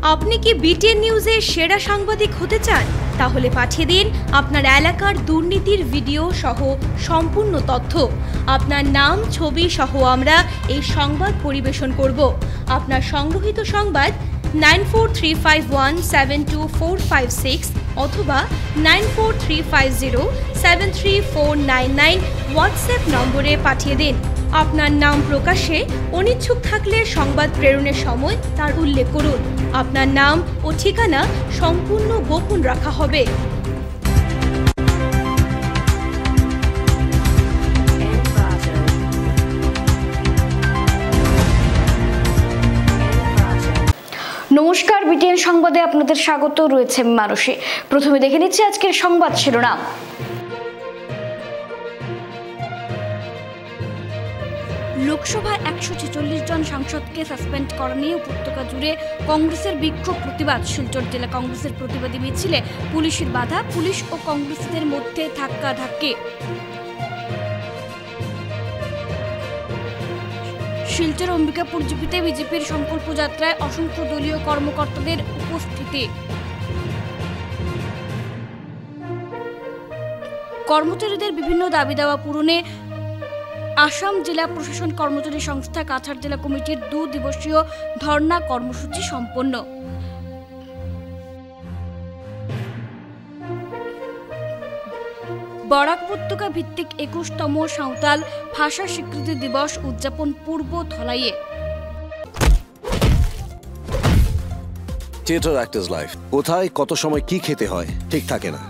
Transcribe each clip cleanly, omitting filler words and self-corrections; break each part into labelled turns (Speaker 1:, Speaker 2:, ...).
Speaker 1: আপনি কি বিটিএন নিউজের সেরা সাংবাদিক হতে চান? তাহলে পাঠিয়ে দিন আপনার এলাকার দুর্নীতির ভিডিও সহ সম্পূর্ণ তথ্য। আপনার নাম, ছবি সহ আমরা এই সংবাদ পরিবেশন করব। আপনার সংগ্রহীত সংবাদ 9435172456 অথবা 9435073499 হোয়াটসঅ্যাপ নম্বরে পাঠিয়ে দিন। আপনার নাম প্রকাশে অনিচ্ছুক থাকলে সংবাদ প্রেরণের সময় তার উল্লেখ করুন। আপনার নাম ও ঠিকানা সম্পূর্ণ গোপন রাখা হবে।
Speaker 2: নমস্কার, বিটিএন সংবাদে আপনাদের স্বাগত। রয়েছে মানসী। প্রথমে দেখে নিচ্ছি আজকের সংবাদ শিরোনাম। লোকসভায় 146 জন সাংসদকে সাসপেন্ড করা নিয়ে উপত্যকা জুড়ে কংগ্রেসের বিক্ষোভ প্রতিবাদ। শিলচর জেলা কংগ্রেসের প্রতিবাদী মিছিলে পুলিশের বাধা, পুলিশ ও কংগ্রেসীদের মধ্যে ধাক্কাধাক্কি। শিলচর অম্বিকাপুর জিপিতে বিজেপির সংকল্প যাত্রায় অসংখ্য দলীয় কর্মকর্তাদের উপস্থিতি। কর্মচারীদের বিভিন্ন দাবি দাওয়া পূরণে আসাম জেলা প্রশাসন কর্মচারী সংস্থা কাছাড় জেলা কমিটির 2 দিবসীয় ধর্ণা কর্মসূচি সম্পন্ন। বরাক উপত্যকা ভিত্তিক 21তম সাঁওতাল ভাষা স্বীকৃতি দিবস উদযাপন পূর্ব ধলাইয়ে।
Speaker 3: থিয়েটার অ্যাক্টরস লাইফ কোথায় কত সময় কি খেতে হয় ঠিক থাকে না।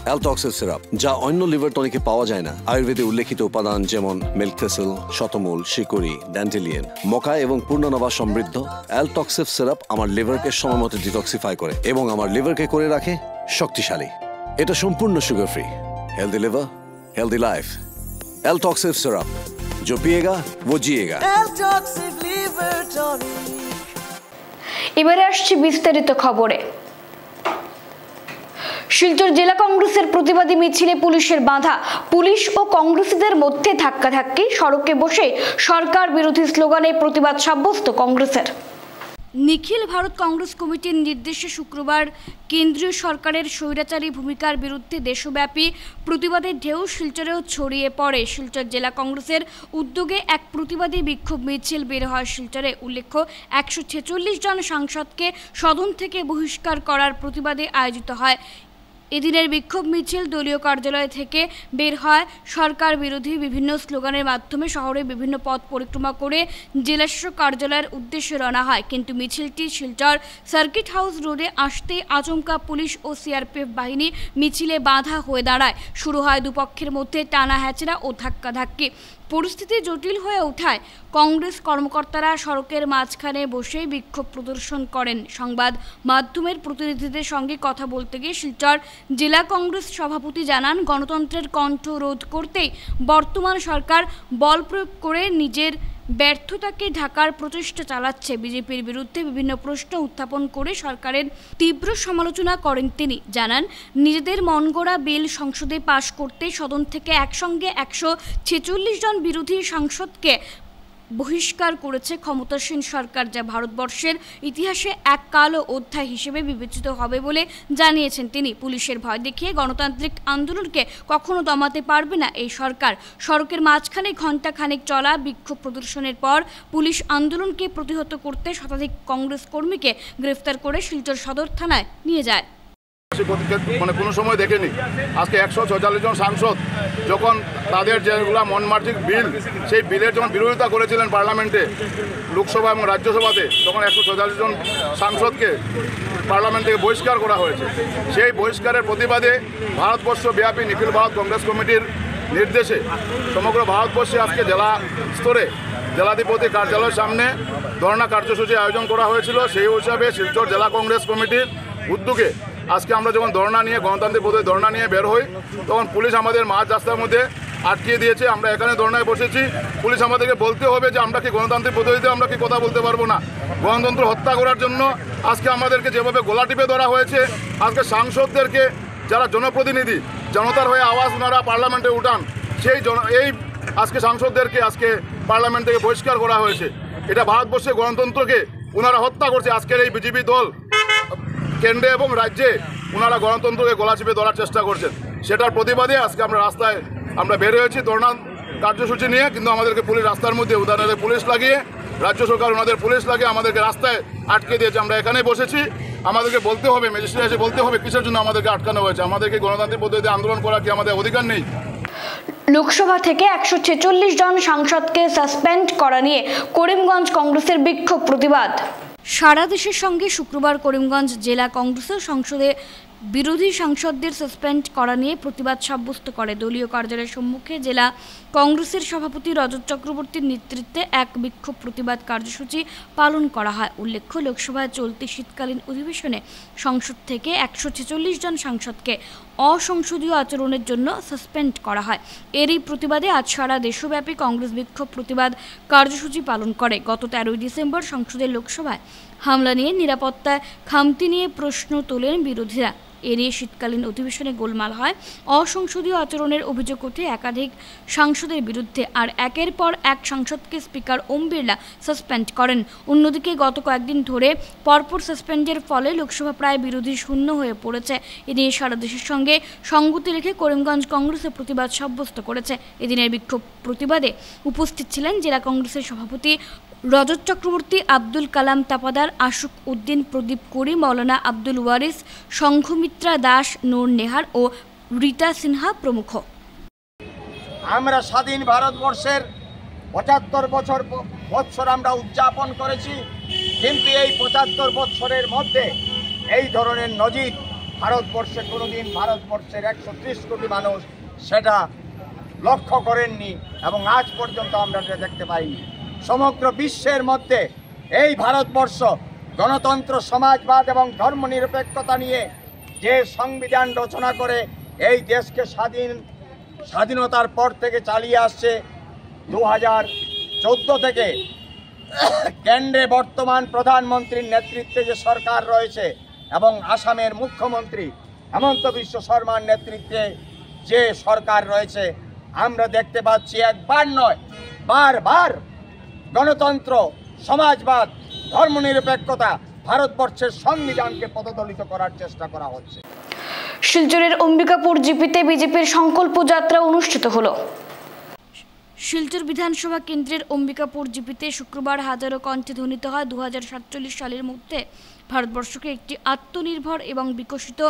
Speaker 3: অ্যালটক্সের সিরাপ, যা অন্য লিভার টনিকে পাওয়া যায় না। আয়ুর্বেদে উল্লেখিত উপাদান যেমন মিল্ক থেসেল, শতমূল, শিকড়ি, ড্যান্টেলিয়ান, মকা এবং পূর্ণনবা সমৃদ্ধ অ্যালটক্সিভ সিরাপ আমার লিভারকে সময় মতো ডিটক্সিফাই করে এবং আমার লিভারকে করে রাখে শক্তিশালী। এটা সম্পূর্ণ sugar free. Healthy liver, healthy life. एल्टॉक्सिव सिरप, जो पिएगा वो जिएगा।
Speaker 2: এবারে আসছে বিস্তারিত খবরে। শিলচর জেলা কংগ্রেসের প্রতিবাদী মিছিলে পুলিশের বাধা, পুলিশ ও কংগ্রেসীদের মধ্যে ধাক্কাধাক্কি। সড়কে বসে সরকার বিরোধী স্লোগানে প্রতিবাদ সাব্যস্ত কংগ্রেসের। নিখিল ভারত কংগ্রেস কমিটির নির্দেশে শুক্রবার কেন্দ্রীয় সরকারের স্বৈরাচারী ভূমিকার বিরুদ্ধে দেশব্যাপী প্রতিবাদের ঢেউ শিলচরেও ছড়িয়ে পড়ে। শিলচর জেলা কংগ্রেসের উদ্যোগে এক প্রতিবাদী বিক্ষোভ মিছিল বের হয় শিলচরে। উল্লেখ্য, 146 জন সাংসদকে সদন থেকে বহিষ্কার করার প্রতিবাদে আয়োজিত হয় এদিনের বিক্ষোভ মিছিল। দলীয় কার্যালয় থেকে বের হয় সরকার বিরোধী বিভিন্ন স্লোগানের মাধ্যমে শহরে বিভিন্ন পথ পরিক্রমা করে জেলাশাসক কার্যালয়ের উদ্দেশ্যে রওনা হয়। কিন্তু মিছিলটি শিলচর সার্কিট হাউস রোডে আসতেই আচমকা পুলিশ ও সিআরপিএফ বাহিনী মিছিলে বাধা হয়ে দাঁড়ায়। শুরু হয় দুপক্ষের মধ্যে টানা হ্যাচড়া ও ধাক্কাধাক্কি। পরিস্থিতি জটিল হয়ে ওঠায় কংগ্রেস কর্মকর্তারা সড়কের মাঝখানে বসে বিক্ষোভ প্রদর্শন করেন। সংবাদ মাধ্যমের প্রতিনিধিদের সঙ্গে কথা বলতে গিয়ে শিলচর জেলা কংগ্রেস সভাপতি জানান, গণতন্ত্রের কণ্ঠ রোধ করতেই বর্তমান সরকার বল প্রয়োগ করে নিজের ব্যর্থতাকে ঢাকার প্রচেষ্টা চালাচ্ছে। বিজেপির বিরুদ্ধে বিভিন্ন প্রশ্ন উত্থাপন করে সরকারের তীব্র সমালোচনা করেন তিনি। জানান, নিজেদের মনগড়া বিল সংসদে পাশ করতে সদন থেকে একসঙ্গে 146 জন বিরোধী সাংসদকে বহিষ্কার করেছে ক্ষমতাসীন সরকার, যা ভারতবর্ষের ইতিহাসে এক কালো অধ্যায় হিসেবে বিবেচিত হবে বলে জানিয়েছেন তিনি। পুলিশের ভয় দেখিয়ে গণতান্ত্রিক আন্দোলনকে কখনো দমাতে পারবে না এই সরকার। সড়কের মাঝখানে ঘণ্টা খানেক চলা বিক্ষোভ প্রদর্শনের পর পুলিশ আন্দোলনকে প্রতিহত করতে শতাধিক কংগ্রেস কর্মীকে গ্রেফতার করে শিলচর সদর থানায় নিয়ে যায়।
Speaker 4: মানে কোনো সময় দেখেনি। আজকে 146 জন সাংসদ যখন তাদের যেগুলো মনমার্জিত বিল, সেই বিলের যখন বিরোধিতা করেছিলেন পার্লামেন্টে, লোকসভা এবং রাজ্যসভাতে, তখন 146 জন সাংসদকে পার্লামেন্ট থেকে বহিষ্কার করা হয়েছে। সেই বহিষ্কারের প্রতিবাদে ভারতবর্ষ ব্যাপী নিখিল ভারত কংগ্রেস কমিটির নির্দেশে সমগ্র ভারতবর্ষে আজকে জেলা স্তরে জেলাধিপতি কার্যালয়ের সামনে ধর্ণা কার্যসূচি আয়োজন করা হয়েছিল। সেই হিসাবে শিলচর জেলা কংগ্রেস কমিটির উদ্যোগে আজকে আমরা যখন ধর্ণা নিয়ে গণতান্ত্রিক পদ্ধতি ধর্ণা নিয়ে বের হই, তখন পুলিশ আমাদের মাঝ রাস্তার মধ্যে আটকিয়ে দিয়েছে। আমরা এখানে ধর্ণায় বসেছি। পুলিশ আমাদেরকে বলতে হবে যে আমরা কি গণতান্ত্রিক পদ্ধতিতে আমরা কি কথা বলতে পারবো না। গণতন্ত্র হত্যা করার জন্য আজকে আমাদেরকে যেভাবে গোলা টিপে ধরা হয়েছে, আজকে সাংসদদেরকে যারা জনপ্রতিনিধি, জনতার হয়ে আওয়াজ ওনারা পার্লামেন্টে উঠান, এই আজকে সাংসদদেরকে আজকে পার্লামেন্ট থেকে বহিষ্কার করা হয়েছে। এটা ভারতবর্ষের গণতন্ত্রকে ওনারা হত্যা করছে। আজকের এই বিজেপি দল কেন্দ্রে এবং রাজ্যে ওনারা গণতন্ত্রকে গলা চিপে ধরার চেষ্টা করছেন। সেটার প্রতিবাদে আজকে আমরা রাস্তায় বের হয়েছি ধর্ণা কার্যসূচি নিয়ে। কিন্তু আমাদেরকে পুলিশ রাস্তার মধ্যে উদাহরণের পুলিশ লাগিয়ে, রাজ্য সরকার ওনাদের পুলিশ লাগিয়ে আমাদেরকে রাস্তায় আটকে দিয়েছে। আমরা এখানে বসেছি, আমাদেরকে বলতে হবে, ম্যাজিস্ট্রেট এসে বলতে হবে কিসের জন্য আমাদেরকে আটকানো হয়েছে। আমাদেরকে গণতান্ত্রিক পদ্ধতিতে আন্দোলন করা কি আমাদের অধিকার নেই?
Speaker 2: লোকসভা থেকে 146 জন সাংসদকে সাসপেন্ড করা নিয়ে করিমগঞ্জ কংগ্রেসের বিক্ষোভ প্রতিবাদ। সারা দেশের সঙ্গে শুক্রবার করিমগঞ্জ জেলা কংগ্রেসের সংসদে বিরোধী সাংসদদের সাসপেন্ড করা নিয়ে প্রতিবাদ সাব্যস্ত করে দলীয় কার্যালয়ের সম্মুখে জেলা কংগ্রেসের সভাপতি রজত চক্রবর্তীর নেতৃত্বে এক বিক্ষোভ প্রতিবাদ কার্যসূচি পালন করা হয়। উল্লেখ্য, লোকসভায় চলতি শীতকালীন অধিবেশনে সংসদ থেকে 146 জন সাংসদকে অসংসদীয় আচরণের জন্য সাসপেন্ড করা হয়। এরই প্রতিবাদে আজ সারা দেশব্যাপী কংগ্রেস বিক্ষোভ প্রতিবাদ কার্যসূচি পালন করে। গত 13 ডিসেম্বর সংসদের লোকসভায় হামলা নিয়ে নিরাপত্তায় খামতি নিয়ে প্রশ্ন তোলেন বিরোধীরা। এ নিয়ে শীতকালীন অধিবেশনে গোলমাল হয়। অসংসদীয় আচরণের অভিযোগ ওঠে একাধিক সাংসদের বিরুদ্ধে, আর একের পর এক সাংসদকে স্পিকার ওম বিড়লা সাসপেন্ড করেন। অন্যদিকে গত কয়েকদিন ধরে পরপর সাসপেন্ডের ফলে লোকসভা প্রায় বিরোধী শূন্য হয়ে পড়েছে। এ নিয়ে সারা দেশের সঙ্গে সঙ্গতি রেখে করিমগঞ্জ কংগ্রেসের প্রতিবাদ সাব্যস্ত করেছে। এদিনের বিক্ষোভ প্রতিবাদে উপস্থিত ছিলেন জেলা কংগ্রেসের সভাপতি রজত চক্রবর্তী, আব্দুল কালাম তাপাদার, আশুক উদ্দিন, প্রদীপ কুরি, মৌলানা আব্দুল ওয়ারিস, সংঘমিত্রা দাস, নূর নেহার ও রীতা সিনহা প্রমুখ।
Speaker 5: আমরা স্বাধীন ভারতবর্ষের 75 বছর আমরা উদযাপন করেছি, কিন্তু এই 75 বছরের মধ্যে এই ধরনের নজির ভারতবর্ষে কোনোদিন ভারতবর্ষের 130 কোটি মানুষ সেটা লক্ষ্য করেননি এবং আজ পর্যন্ত আমরা সেটা দেখতে পাইনি। সমগ্র বিশ্বের মধ্যে এই ভারতবর্ষ গণতন্ত্র, সমাজবাদ এবং ধর্মনিরপেক্ষতা নিয়ে যে সংবিধান রচনা করে এই দেশকে স্বাধীনতার পর থেকে চালিয়ে আসছে, 2014 থেকে কেন্দ্রে বর্তমান প্রধানমন্ত্রীর নেতৃত্বে যে সরকার রয়েছে এবং আসামের মুখ্যমন্ত্রী হেমন্ত বিশ্ব শর্মার নেতৃত্বে যে সরকার রয়েছে, আমরা দেখতে পাচ্ছি একবার নয় বারবার গণতন্ত্র, সমাজবাদ, ধর্মনিরপেক্ষতা, ভারতবর্ষের সংবিধানকে পদদলিত করার চেষ্টা করা হচ্ছে।
Speaker 2: শিলচরের অম্বিকাপুর জিপিতে বিজেপির সংকল্প যাত্রা অনুষ্ঠিত হলো। শিলচর বিধানসভা কেন্দ্রের অম্বিকাপুর জিপিতে শুক্রবার হাজারো কণ্ঠে ধ্বনিত হয় 2047 সালের মধ্যে ভারতবর্ষকে একটি আত্মনির্ভর এবং বিকশিত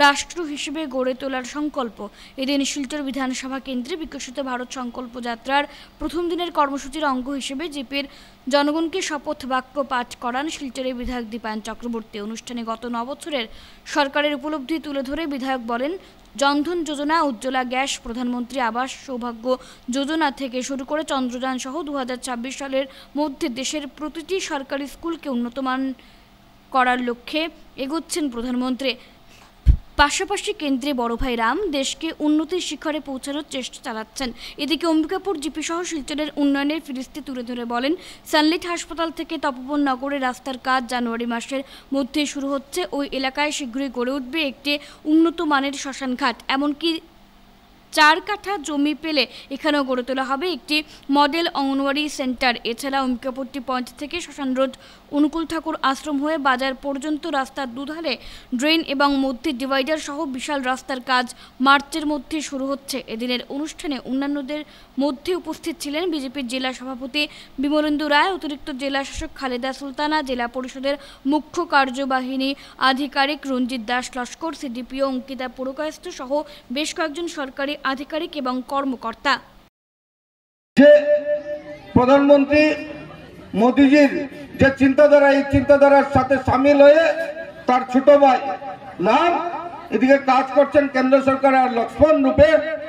Speaker 2: রাষ্ট্র হিসেবে গড়ে তোলার সংকল্প। এদিন শিলচর বিধানসভা কেন্দ্রে বিকশিত ভারত সংকল্প যাত্রার প্রথম দিনের কর্মসূচির অঙ্গ হিসেবে জিপির জনগণকে শপথ বাক্য পাঠ করান শিলচরের বিধায়ক দীপায়ন চক্রবর্তী। অনুষ্ঠানে গত 9 বছরের সরকারের উপলব্ধি তুলে ধরে বিধায়ক বলেন, জনধন যোজনা, উজ্জ্বলা গ্যাস, প্রধানমন্ত্রী আবাস, সৌভাগ্য যোজনা থেকে শুরু করে চন্দ্রযান সহ 2026 সালের মধ্যে দেশের প্রতিটি সরকারি স্কুলকে উন্নতমান করার লক্ষ্যে এগোচ্ছেন প্রধানমন্ত্রী। পাশাপাশি কেন্দ্রে বড় ভাই রাম দেশকে উন্নতির শিখরে পৌঁছানোর চেষ্টা চালাচ্ছেন। এদিকে অম্বিকাপুর জিপি সহ শিলচরের উন্নয়নের ফিরিস্তি তুলে ধরে বলেন, সানলাইট হাসপাতাল থেকে তপবন নগরে রাস্তার কাজ জানুয়ারি মাসের মধ্যে শুরু হচ্ছে। ওই এলাকায় শীঘ্রই গড়ে উঠবে একটি উন্নত মানের শ্মশানঘাট, এমনকি 4 কাঠা জমি পেলে এখানেও গড়ে তোলা হবে একটি মডেল অঙ্গনওয়াড়ি সেন্টার। এছাড়া অম্বিকাপুরটি পয়েন্ট থেকে শ্মশান রোড, অনুকূল ঠাকুর আশ্রম হয়ে বাজার পর্যন্ত রাস্তার দুধারে ড্রেন এবং মধ্যে ডিভাইডার সহ বিশাল রাস্তার কাজ মার্চের মধ্যে শুরু হচ্ছে। এদিনের অনুষ্ঠানে অন্যান্যদের মধ্যে উপস্থিত ছিলেন বিজেপির জেলা সভাপতি বিমলেন্দু রায়, অতিরিক্ত জেলা শাসক খালেদা সুলতানা, জেলা পরিষদের মুখ্য কার্যবাহিনী আধিকারিক রঞ্জিত দাস লস্কর, সিডিপিও অঙ্কিতা পুরকায়স্থ সহ বেশ কয়েকজন সরকারি আধিকারিক এবং কর্মকর্তা।
Speaker 6: প্রধানমন্ত্রী মোদীজির যে চিন্তাধারা, এই চিন্তাধারার সাথে সামিল হয়ে তার ছোট ভাই রাম এদিকে কাজ করছেন কেন্দ্র সরকার। আর লক্ষ্মণ রূপে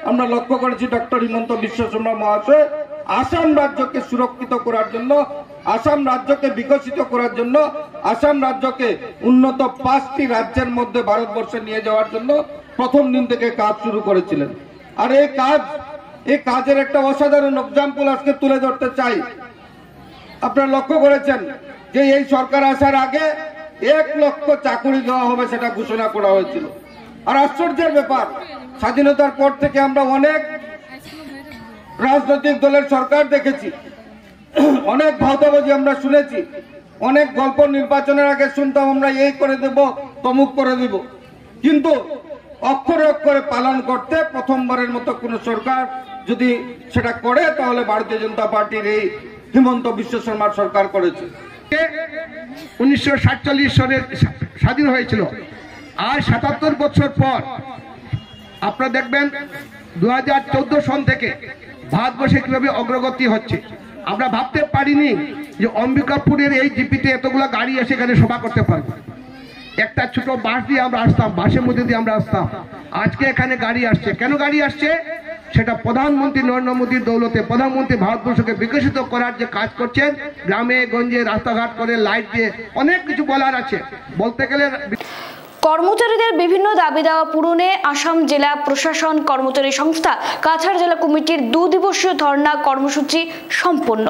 Speaker 6: আমরা লক্ষ্য করেছি ডক্টর হিমন্ত বিশ্ব শর্মা মহাশয় আসাম রাজ্যকে সুরক্ষিত করার জন্য, আসাম রাজ্যকে বিকশিত করার জন্য, আসাম রাজ্যকে উন্নত 5টি রাজ্যের মধ্যে ভারতবর্ষে নিয়ে যাওয়ার জন্য প্রথম দিন থেকে কাজ শুরু করেছিলেন। আর এই কাজের একটা অসাধারণ এক্সাম্পল আজকে তুলে ধরতে চাই। আপনারা লক্ষ্য করেছেন যে এই সরকার আসার আগে 1 লক্ষ চাকরি দেওয়া হবে সেটা ঘোষণা করা হয়েছিল। আর আশ্চর্যের ব্যাপার, স্বাধীনতার পর থেকে আমরা অনেক রাজনৈতিক দলের সরকার দেখেছি, অনেক ভাওতাবাজি আমরা শুনেছি, অনেক গল্প নির্বাচনের আগে শুনতাম আমরা এই করে দেব, তমুক করে দিব, কিন্তু অক্ষরে অক্ষরে পালন করতে প্রথমবারের মতো কোন সরকার যদি সেটা করে তাহলে ভারতীয় জনতা পার্টির এই হিমন্ত বিশ্ব শর্মার সরকার করেছে।
Speaker 7: 1947 সনে স্বাধীন হয়েছিল, আর 77 বছর পর আপনারা দেখবেন 2014 সন থেকে ভারতবর্ষে কিভাবে অগ্রগতি হচ্ছে। আমরা ভাবতে পারিনি যে অম্বিকাপুরের এই জিপিতে এতগুলো গাড়ি এসে এখানে সভা করতে পারবে। একটা ছোট বাস দিয়ে আমরা আসতাম, বাসের মধ্যে দিয়ে আমরা আসতাম, আজকে এখানে গাড়ি আসছে। কেন গাড়ি আসছে? সেটা প্রধানমন্ত্রী নরেন্দ্র মোদীর দৌলতে। প্রধানমন্ত্রী ভারতবর্ষকে বিকশিত করার যে কাজ করছেন, গ্রামে গঞ্জে রাস্তাঘাট করে লাইট দিয়ে, অনেক কিছু বলার আছে, বলতে গেলে।
Speaker 2: কর্মচারীদের বিভিন্ন দাবি দাওয়া পূরণে আসাম জেলা প্রশাসন কর্মচারী সংস্থা কাছাড় জেলা কমিটির 2 দিবসীয় ধর্ণা কর্মসূচি সম্পন্ন।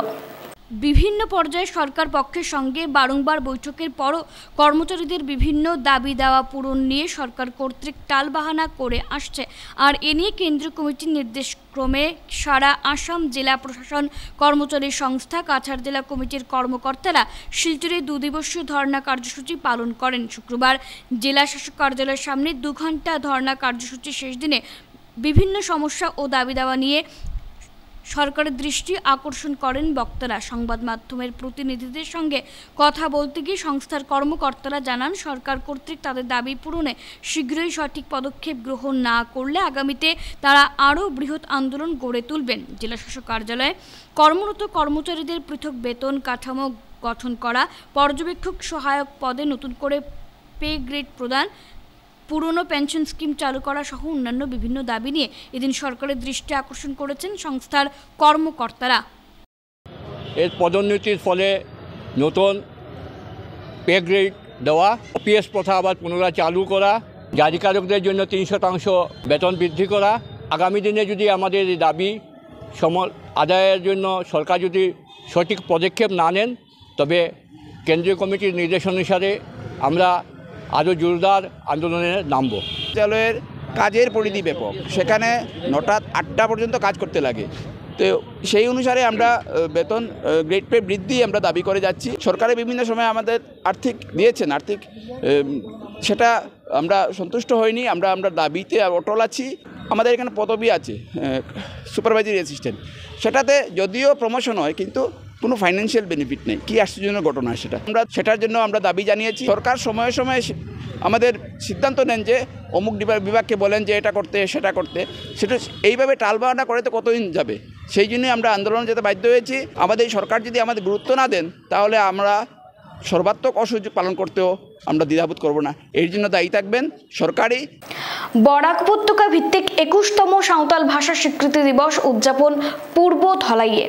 Speaker 1: বিভিন্ন পর্যায়ে সরকার পক্ষের সঙ্গে বারংবার বৈঠকের পরও কর্মচারীদের বিভিন্ন দাবি দাওয়া পূরণ নিয়ে সরকার কর্তৃক টালবাহানা করে আসছে। আর এ নিয়ে কেন্দ্রীয় কমিটির নির্দেশক্রমে সারা আসাম জেলা প্রশাসন কর্মচারী সংস্থা কাছাড় জেলা কমিটির কর্মকর্তারা শিলচরে 2 দিবসীয় ধর্ণা কার্যসূচি পালন করেন। শুক্রবার জেলা শাসক কার্যালয়ের সামনে 2 ঘণ্টা ধর্ণা কার্যসূচি শেষ দিনে বিভিন্ন সমস্যা ও দাবি দাওয়া নিয়ে সরকারের দৃষ্টি আকর্ষণ করেন বক্তারা। সংবাদ মাধ্যমের প্রতিনিধিদের সঙ্গে কথা বলতে গিয়ে সংস্থার কর্মকর্তারা জানান, সরকার কর্তৃক তাদের দাবি পূরণে শীঘ্রই সঠিক পদক্ষেপ গ্রহণ না করলে আগামীতে তারা আরও বৃহৎ আন্দোলন গড়ে তুলবেন। জেলাশাসক কার্যালয়ে কর্মরত কর্মচারীদের পৃথক বেতন কাঠামো গঠন করা, পর্যবেক্ষক সহায়ক পদে নতুন করে পে গ্রেড প্রদান, পুরনো পেনশন স্কিম চালু করা সহ অন্যান্য বিভিন্ন দাবি নিয়ে এদিন সরকারের দৃষ্টি আকর্ষণ করেছেন সংস্থার কর্মকর্তারা।
Speaker 8: এর পদোন্নতির ফলে নতুন পে গ্রেড দেওয়া, পিএস প্রথা আবার পুনরায় চালু করা, জারিকারকদের জন্য 3% বেতন বৃদ্ধি করা। আগামী দিনে যদি আমাদের দাবি আদায়ের জন্য সরকার যদি সঠিক পদক্ষেপ না নেন, তবে কেন্দ্রীয় কমিটির নির্দেশ অনুসারে আমরা আরও জোরদার আন্দোলনে নামব।
Speaker 9: বিদ্যালয়ের কাজের পরিধি ব্যাপক, সেখানে 9টা 8টা পর্যন্ত কাজ করতে লাগে। তো সেই অনুসারে আমরা বেতন গ্রেড পে বৃদ্ধি আমরা দাবি করে যাচ্ছি। সরকারের বিভিন্ন সময় আমাদের দিয়েছেন আর্থিক, সেটা আমরা সন্তুষ্ট হইনি। আমরা দাবিতে অটল আছি। আমাদের এখানে পদবি আছে সুপারভাইজারি অ্যাসিস্ট্যান্ট, সেটাতে যদিও প্রমোশন হয় কিন্তু কোনো ফাইন্যান্সিয়াল বেনিফিট নেই। কী আশ্চর্যজনক ঘটনা সেটা। সেটার জন্য আমরা দাবি জানিয়েছি। সরকার সময়ে সময়ে আমাদের সিদ্ধান্ত নেন যে অমুক বিভাগকে বলেন যে এটা করতে সেটা করতে, সেটা এইভাবে টালবাহানা করে তো কতদিন যাবে। সেই জন্যই আমরা আন্দোলন যেতে বাধ্য হয়েছি। আমাদের সরকার যদি আমাদের গুরুত্ব না দেন তাহলে আমরা সর্বাত্মক অসহযোগ পালন করতেও আমরা দ্বিধাবোধ করব না। এর জন্য দায়ী থাকবেন সরকারই।
Speaker 2: বরাক উপত্যকা ভিত্তিক 21তম সাঁওতাল ভাষা স্বীকৃতি দিবস উদযাপন পূর্ব ধলাইয়ে।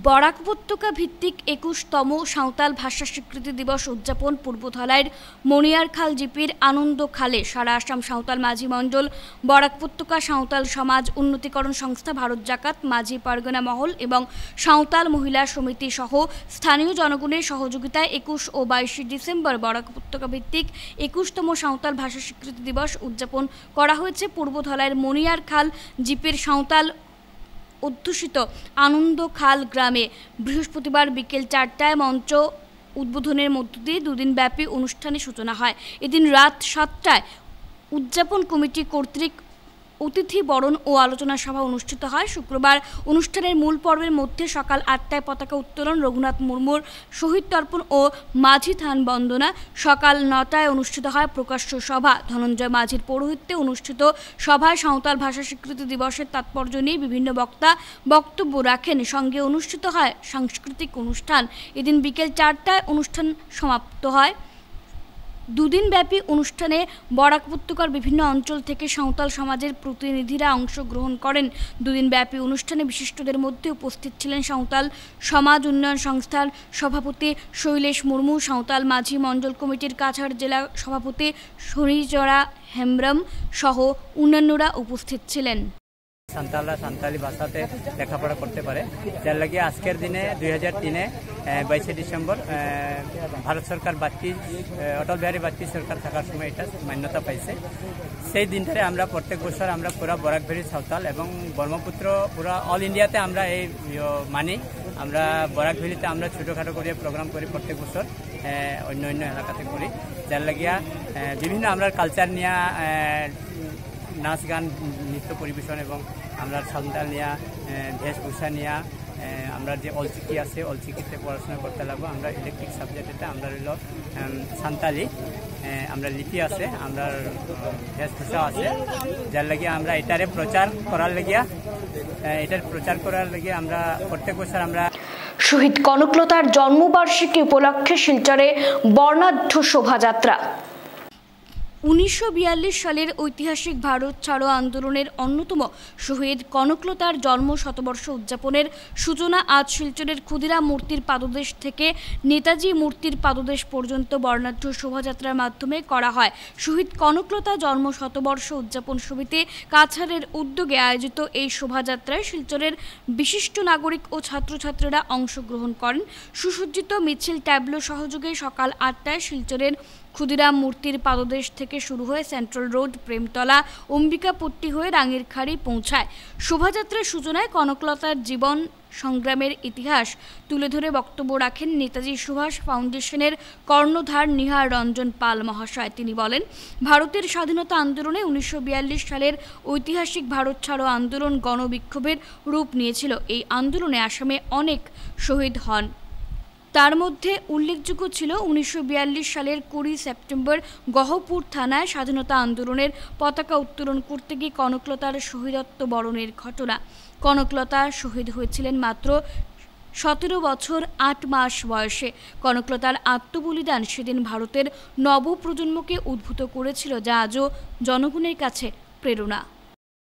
Speaker 1: বরাক উপত্যকা ভিত্তিক 21তম সাঁওতাল ভাষা স্বীকৃতি দিবস উদযাপন পূর্বধলাইয়ের মণিয়ারখাল জিপির আনন্দখালে সারা আসাম সাঁওতাল মাঝি মণ্ডল, বরাক উপত্যকা সাঁওতাল সমাজ উন্নতিকরণ সংস্থা, ভারত জাকাত, মাঝি পারগনা মহল এবং সাঁওতাল মহিলা সমিতি সহ স্থানীয় জনগণের সহযোগিতায় 21 ও 22 ডিসেম্বর বরাক উপত্যকা ভিত্তিক 21তম সাঁওতাল ভাষা স্বীকৃতি দিবস উদযাপন করা হয়েছে পূর্বধলাইয়ের মণিয়ারখাল জিপির সাঁওতাল অধ্যুষিত আনন্দখাল গ্রামে। বৃহস্পতিবার বিকেল 4টায় মঞ্চ উদ্বোধনের মধ্য দিয়ে 2 দিনব্যাপী অনুষ্ঠানের সূচনা হয়। এদিন রাত 7টায় উদযাপন কমিটি কর্তৃক অতিথি বরণ ও আলোচনা সভা অনুষ্ঠিত হয়। শুক্রবার অনুষ্ঠানের মূল পর্বের মধ্যে সকাল 8টায় পতাকা উত্তোলন, রঘুনাথ মুর্মুর শহীদ তর্পণ ও মাঝি থান বন্দনা। সকাল 9টায় অনুষ্ঠিত হয় প্রকাশ্য সভা। ধনঞ্জয় মাঝির পৌরোহিত্যে অনুষ্ঠিত সভায় সাঁওতাল ভাষা স্বীকৃতি দিবসের তাৎপর্য নিয়ে বিভিন্ন বক্তা বক্তব্য রাখেন। সঙ্গে অনুষ্ঠিত হয় সাংস্কৃতিক অনুষ্ঠান। এদিন বিকেল 4টায় অনুষ্ঠান সমাপ্ত হয়। 2 দিনব্যাপী অনুষ্ঠানে বরাক উপত্যকার বিভিন্ন অঞ্চল থেকে সাঁওতাল সমাজের প্রতিনিধিরা অংশগ্রহণ করেন। 2 দিনব্যাপী অনুষ্ঠানে বিশিষ্টদের মধ্যে উপস্থিত ছিলেন সাঁওতাল সমাজ উন্নয়ন সংস্থার সভাপতি শৈলেশ মুর্মু, সাঁওতাল মাঝি মণ্ডল কমিটির কাছাড় জেলা সভাপতি শনিচরা হেমব্রম সহ অন্যান্যরা উপস্থিত ছিলেন।
Speaker 10: সাঁওতালরা সাঁওতালি ভাষাতে লেখাপড়া করতে পারে, যার লাগে আজকের দিনে 2003-এ 22 ডিসেম্বর ভারত সরকার অটল বিহারী বাজপেয়ী সরকার থাকার সময় এটা মান্যতা পাইছে। সেই দিনটারে আমরা প্রত্যেক বছর আমরা পুরা বরাক ভ্যালি সাঁওতাল এবং ব্রহ্মপুত্র পুরা অল ইন্ডিয়াতে আমরা এই মানি। আমরা বরাক ভ্যালিতে আমরা ছোটোখাটো করে প্রোগ্রাম করি প্রত্যেক বছর। অন্য অন্য এলাকাতে করি, যার লাগিয়া বিভিন্ন আমরা কালচার নিয়ে নাচ গান নৃত্য পরিবেশন এবং আমরা সান্তাল নিয়ে বেশভূষা নিয়ে আমরা যে অলচিকি আছে অলচিকিতে পড়াশোনা করতে লাগবো। আমরা ইলেকট্রিক সাবজেক্টে আমরা রইল সান্তালি, আমরা লিপি আছে, আমরা বেশভূষা আছে, যার লাগিয়া আমরা এটার প্রচার করার লাগিয়া আমরা প্রত্যেক বছর আমরা
Speaker 2: শহীদ কনকলতার জন্মবার্ষিকী উপলক্ষে শিলচরে বর্ণাঢ্য শোভাযাত্রা।
Speaker 1: 1942 সালের ঐতিহাসিক ভারত ছাড়ো আন্দোলনের অন্যতম শহীদ কনকলতার জন্ম শতবর্ষ উদযাপনের সূচনা আজ শিলচরের ক্ষুদিরাম মূর্তির পাদদেশ থেকে নেতাজি মূর্তির পাদদেশ পর্যন্ত বর্ণাঢ্য শোভাযাত্রার মাধ্যমে করা হয়। শহীদ কনকলতা জন্ম শতবর্ষ উদযাপন সমিতি কাছাড়ের উদ্যোগে আয়োজিত এই শোভাযাত্রায় শিলচরের বিশিষ্ট নাগরিক ও ছাত্রছাত্রীরা অংশগ্রহণ করেন। সুসজ্জিত মিছিল ট্যাবলো সহযোগে সকাল 8টায় শিলচরের ক্ষুদিরাম মূর্তির পাদদেশ থেকে শুরু হয়ে সেন্ট্রাল রোড, প্রেমতলা, অম্বিকাপট্টি হয়ে রাঙিরখাড়ি পৌঁছায়। শোভাযাত্রার সূচনায় কনকলতার জীবন সংগ্রামের ইতিহাস তুলে ধরে বক্তব্য রাখেন নেতাজি সুভাষ ফাউন্ডেশনের কর্ণধার নিহার রঞ্জন পাল মহাশয়। তিনি বলেন, ভারতের স্বাধীনতা আন্দোলনে 1942 সালের ঐতিহাসিক ভারত ছাড়ো আন্দোলন গণবিক্ষোভের রূপ নিয়েছিল। এই আন্দোলনে আসামে অনেক শহীদ হন। তার মধ্যে উল্লেখযোগ্য ছিল 1942 সালের 20 সেপ্টেম্বর গহপুর থানায় স্বাধীনতা আন্দোলনের পতাকা উত্তোলন করতে গিয়ে কনকলতার শহীদত্ব বরণের ঘটনা। কনকলতা শহীদ হয়েছিলেন মাত্র 17 বছর 8 মাস বয়সে। কনকলতার আত্মবলিদান সেদিন ভারতের নবপ্রজন্মকে উদ্ভূত করেছিল, যা আজও জনগণের কাছে প্রেরণা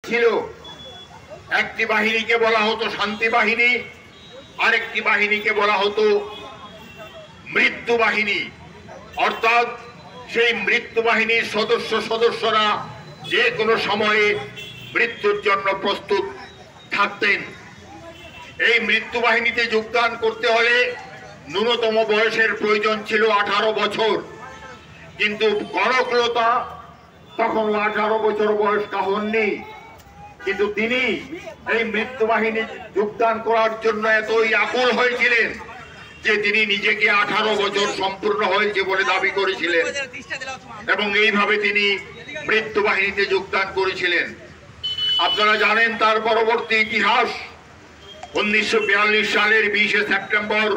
Speaker 11: ছিল। একটি বাহিনীকে বলা হতো শান্তি বাহিনী, আরেকটি বাহিনীকে বলা হতো মৃত্যু বাহিনী। অর্থাৎ সেই মৃত্যু বাহিনীর সদস্যরা যে কোনো সময়ে মৃত্যুর জন্য প্রস্তুত থাকতেন। এই মৃত্যু বাহিনীতে যোগদান করতে হলে ন্যূনতম বয়সের প্রয়োজন ছিল 18 বছর, কিন্তু কনকলতা তখন 18 বছর বয়স্কা হননি, কিন্তু তিনি এই মৃত্যু বাহিনী যোগদান করার জন্য এতই আকুল হয়েছিলেন যে তিনি নিজেকে 18 বছর সম্পূর্ণ হয়েছে বলে দাবি করেছিলেন এবং এইভাবে তিনি মৃত্যু বাহিনীতে যোগদান করেছিলেন। আপনারা জানেন তার পরবর্তী ইতিহাস। 1942 সালের 20 সেপ্টেম্বর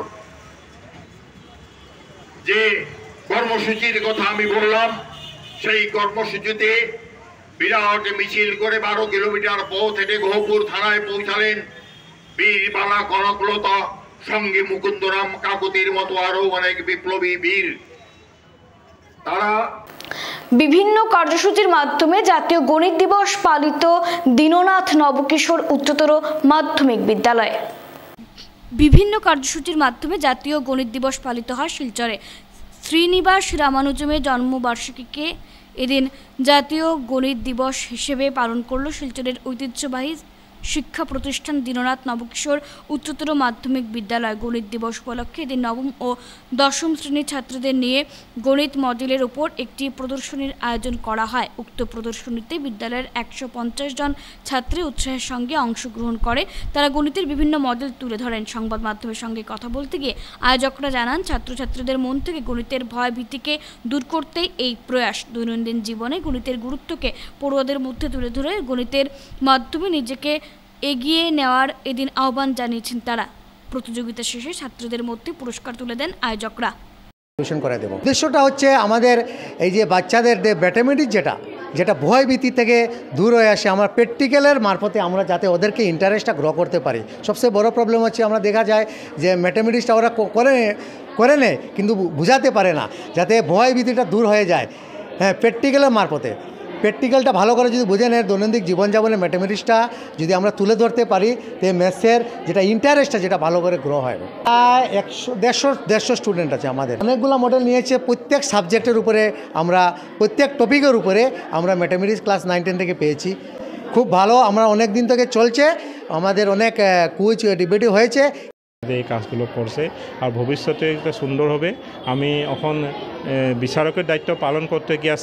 Speaker 11: যে কর্মসূচির কথা আমি বললাম, সেই কর্মসূচিতে বিরাট মিছিল করে 12 কিলোমিটার পথ হেঁটে গহপুর থানায় পৌঁছালেন বীর বালা কনকলতা, সঙ্গে মুকুন্দরাম কাকতির মতো আরো অনেক বিপ্লবী বীর। তারা
Speaker 2: বিভিন্ন কার্যসূচির মাধ্যমে জাতীয় গণিত দিবস পালিত দীননাথ নবকিশোর উচ্চতর মাধ্যমিক বিদ্যালয়।
Speaker 1: বিভিন্ন কার্যসূচির মাধ্যমে জাতীয় গণিত দিবস পালিত হয় শিলচরে। শ্রীনিবাস রামানুজমের জন্মবার্ষিকীকে এদিন জাতীয় গণিত দিবস হিসেবে পালন করল শিলচরের ঐতিহ্যবাহী শিক্ষা প্রতিষ্ঠান দীননাথ নবকিশোর উচ্চতর মাধ্যমিক বিদ্যালয়। গণিত দিবস উপলক্ষে এদিন নবম ও দশম শ্রেণীর ছাত্রদের নিয়ে গণিত মডেলের ওপর একটি প্রদর্শনীর আয়োজন করা হয়। উক্ত প্রদর্শনীতে বিদ্যালয়ের 150 জন ছাত্রী উৎসাহের সঙ্গে অংশগ্রহণ করে। তারা গণিতের বিভিন্ন মডেল তুলে ধরেন। সংবাদ মাধ্যমের সঙ্গে কথা বলতে গিয়ে আয়োজকরা জানান, ছাত্রছাত্রীদের মন থেকে গণিতের ভয় ভীতিকে দূর করতেই এই প্রয়াস। দৈনন্দিন জীবনে গণিতের গুরুত্বকে পড়ুয়াদের মধ্যে তুলে ধরে গণিতের মাধ্যমে নিজেকে এগিয়ে নেওয়ার এদিন আহ্বান জানিয়েছেন তারা। প্রতিযোগিতা শেষে ছাত্রদের মধ্যে পুরস্কার তুলে দেন আয়োজকরা।
Speaker 12: উদ্দেশ্যটা হচ্ছে আমাদের এই যে বাচ্চাদের ম্যাথমেটিক্স যেটা ভয় ভীতি থেকে দূর হয়ে আসে, আমরা প্র্যাকটিক্যালের মারফতে আমরা যাতে ওদেরকে ইন্টারেস্টটা গ্রো করতে পারি। সবচেয়ে বড় প্রবলেম হচ্ছে আমরা দেখা যায় যে ম্যাথমেটিক্সটা ওরা করে নেয় কিন্তু বুঝাতে পারে না, যাতে ভয় ভীতিটা দূর হয়ে যায়। হ্যাঁ, প্র্যাকটিক্যালের মারফতে প্র্যাকটিক্যালটা ভালো করে যদি বুঝে নেয়, দৈনন্দিন জীবনযাপনের ম্যাথমেটিক্সটা যদি আমরা তুলে ধরতে পারি, তো ম্যাথসের যেটা ইন্টারেস্টটা যেটা ভালো করে গ্রো হয়। প্রায় 150 স্টুডেন্ট আছে আমাদের। অনেকগুলো মডেল নিয়েছে প্রত্যেক সাবজেক্টের উপরে, আমরা প্রত্যেক টপিকের উপরে আমরা ম্যাথমেটিক্স ক্লাস 9-10 থেকে পেয়েছি। খুব ভালো, আমরা অনেক দিন থেকে চলছে, আমাদের অনেক কুইজ ডিবেটও হয়েছে।
Speaker 13: এই কাজগুলো করছে আর ভবিষ্যতে এটা সুন্দর হবে। আমি এখন বিচারকের দায়িত্ব পালন করতে গিয়ে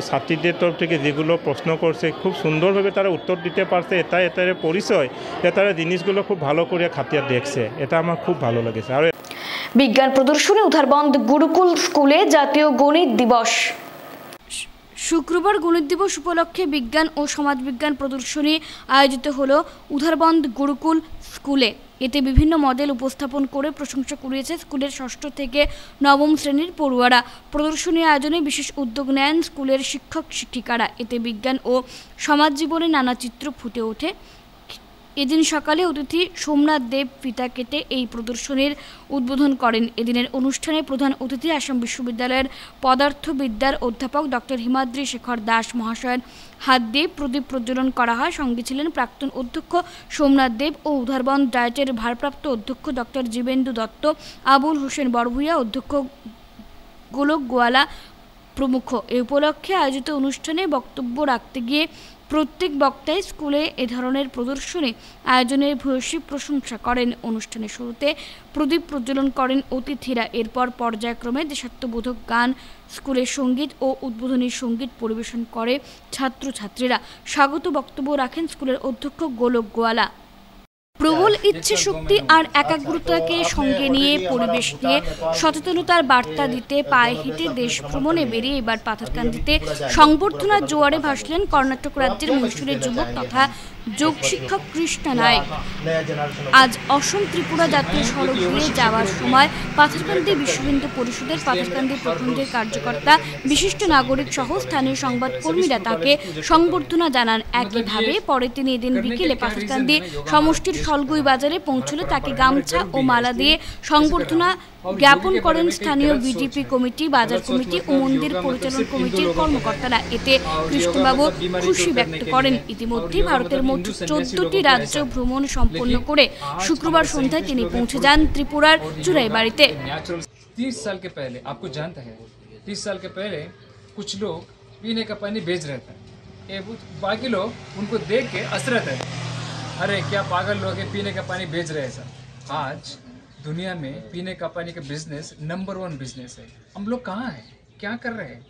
Speaker 13: ছাত্রীদের তরফ থেকে যেগুলো প্রশ্ন করছে খুব সুন্দরভাবে তারা উত্তর দিতে পারছে। এটার পরিচয় যে তারা জিনিসগুলো খুব ভালো করে খাতিয়ে দেখছে, এটা আমার খুব ভালো লেগেছে। আর
Speaker 2: বিজ্ঞান প্রদর্শনী উধারবন্দ গুরুকুল স্কুলে জাতীয় গণিত দিবস। শুক্রবার গণিত দিবস উপলক্ষে বিজ্ঞান ও সমাজবিজ্ঞান প্রদর্শনী আয়োজিত হলো উধারবন্দ গুরুকুল স্কুলে। এতে বিভিন্ন মডেল উপস্থাপন করে প্রশংসা কুড়িয়েছে স্কুলের 6ষ্ঠ থেকে 9ম শ্রেণীর পড়ুয়ারা। প্রদর্শনী আয়োজনে বিশেষ উদ্যোগ নেন স্কুলের শিক্ষক শিক্ষিকারা। এতে বিজ্ঞান ও সমাজ জীবনে নানা চিত্র ফুটে ওঠে। এদিন সকালে অতিথি সোমনাথ দেব ফিতা কেটে এই প্রদর্শনীর উদ্বোধন করেন। এদিনের অনুষ্ঠানে প্রধান অতিথি আসাম বিশ্ববিদ্যালয়ের পদার্থবিদ্যার অধ্যাপক ডক্টর হিমাদ্রি শেখর দাস মহাশয়ের হাত দিয়ে প্রদীপ প্রজ্বলন করা হয়। সঙ্গে ছিলেন প্রাক্তন অধ্যক্ষ সোমনাথ দেব ও উধারবন্দ ডায়েটের ভারপ্রাপ্ত অধ্যক্ষ ডক্টর জীবেন্দু দত্ত, আবুল হোসেন বড়ভূইয়া, অধ্যক্ষ গোলক গোয়ালা প্রমুখ। এ উপলক্ষে আয়োজিত অনুষ্ঠানে বক্তব্য রাখতে গিয়ে প্রত্যেক বক্তাই স্কুলে এ ধরনের প্রদর্শনী আয়োজনের ভূয়সী প্রশংসা করেন। অনুষ্ঠানের শুরুতে প্রদীপ প্রজ্বলন করেন অতিথিরা। এরপর পর্যায়ক্রমে দেশাত্মবোধক গান, স্কুলের সঙ্গীত ও উদ্বোধনী সঙ্গীত পরিবেশন করে ছাত্রছাত্রীরা। স্বাগত বক্তব্য রাখেন স্কুলের অধ্যক্ষ গোলক গোয়ালা। প্রবল ইচ্ছে শক্তি আর একাগ্রতাকে সঙ্গে নিয়ে পরিবেশ নিয়ে সচেতনতার বার্তা দিতে পায়ে হেঁটে দেশ ভ্রমণে বেরিয়ে এবার পাথারকান্দিতে সংবর্ধনার জোয়ারে ভাসলেন কর্ণাটক রাজ্যের মহীশূরের যুবক তথা যোগ শিক্ষক কৃষ্ণা নায়ক। আজ অসম ত্রিপুরা জাতীয় সড়ক দিয়ে যাওয়ার সময় পাথারকান্দি বিশ্ব হিন্দু পরিষদের পাথারকান্দি প্রখণ্ডের কার্যকর্তা, বিশিষ্ট নাগরিক সহ স্থানীয় সংবাদকর্মীরা তাকে সংবর্ধনা জানান। একইভাবে পরে তিনি এদিন বিকেলে পাথারকান্দি সমষ্টির সলগুই বাজারে পৌঁছলে তাকে গামছা ও মালা দিয়ে সংবর্ধনা জ্ঞাপন করেন স্থানীয় বিজেপি কমিটি, বাজার কমিটি ও মন্দির পরিচালন কমিটির কর্মকর্তারা। এতে কৃষ্ণবাবু খুশি ব্যক্ত করেন। ইতিমধ্যে ভারতের মোট 14টি রাজ্য ভ্রমণ সম্পন্ন করে শুক্রবার সন্ধ্যায় তিনি পৌঁছে যান ত্রিপুরার চুরাইবাড়িতে।
Speaker 14: 30 साल के पहले आपको जानता है 30 साल के पहले कुछ लोग पीने का पानी बेच रहे थे, बाकी लोग उनको देख के हंस रहे थे, अरे क्या पागल लोग हैं पीने का पानी बेच रहे हैं सर। आज दुनिया में पीने का पानी का बिजनेस नंबर 1 बिजनेस है। हम लोग कहाँ हैं, क्या कर रहे हैं,